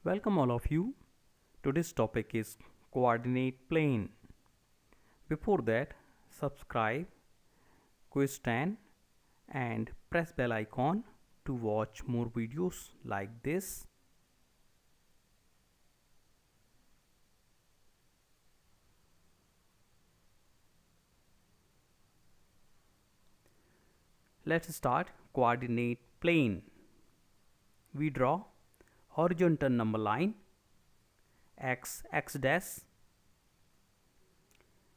Welcome all of you. Today's topic is coordinate plane. Before that, subscribe, quiz 10 and press bell icon to watch more videos like this. Let's start coordinate plane. We draw horizontal number line x dash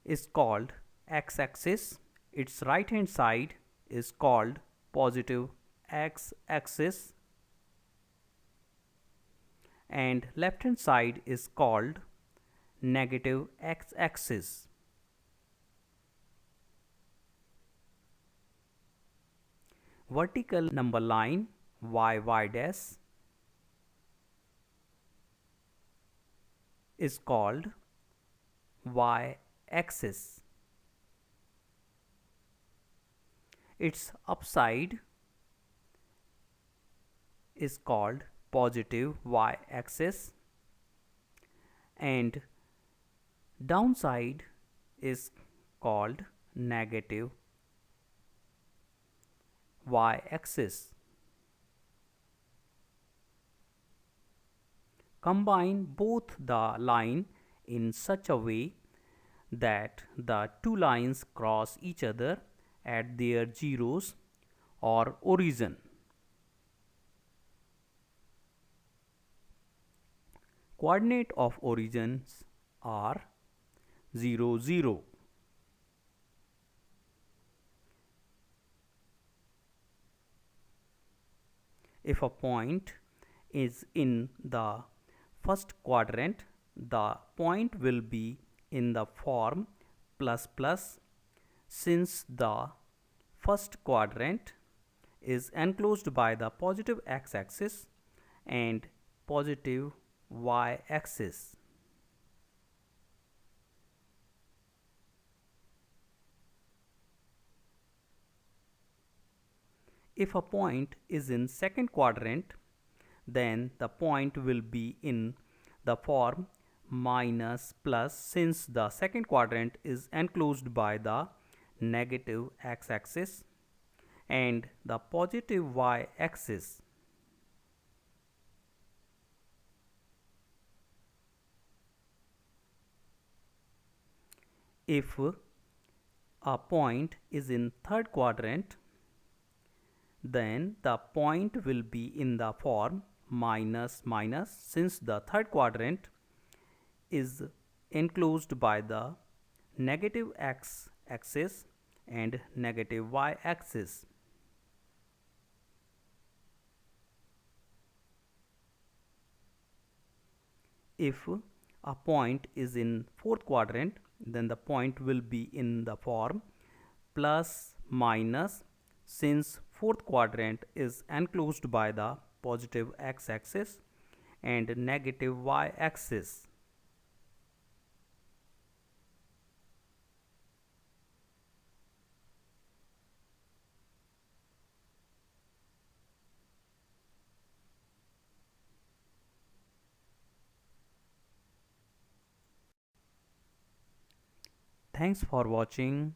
is called x-axis. Its right hand side is called positive x-axis and left hand side is called negative x-axis. Vertical number line y dash is called y-axis. Its upside is called positive y-axis and downside is called negative y-axis. Combine both the line in such a way that the two lines cross each other at their zeros or origin. Coordinate of origins are 0, 0. If a point is in the first quadrant, the point will be in the form plus plus since the first quadrant is enclosed by the positive x-axis and positive y-axis. If a point is in second quadrant, then the point will be in the form minus plus since the second quadrant is enclosed by the negative x-axis and the positive y-axis. If a point is in third quadrant, then the point will be in the form minus minus since the third quadrant is enclosed by the negative x-axis and negative y-axis. If a point is in fourth quadrant, then the point will be in the form plus minus since fourth quadrant is enclosed by the positive x-axis and negative y-axis. Thanks for watching.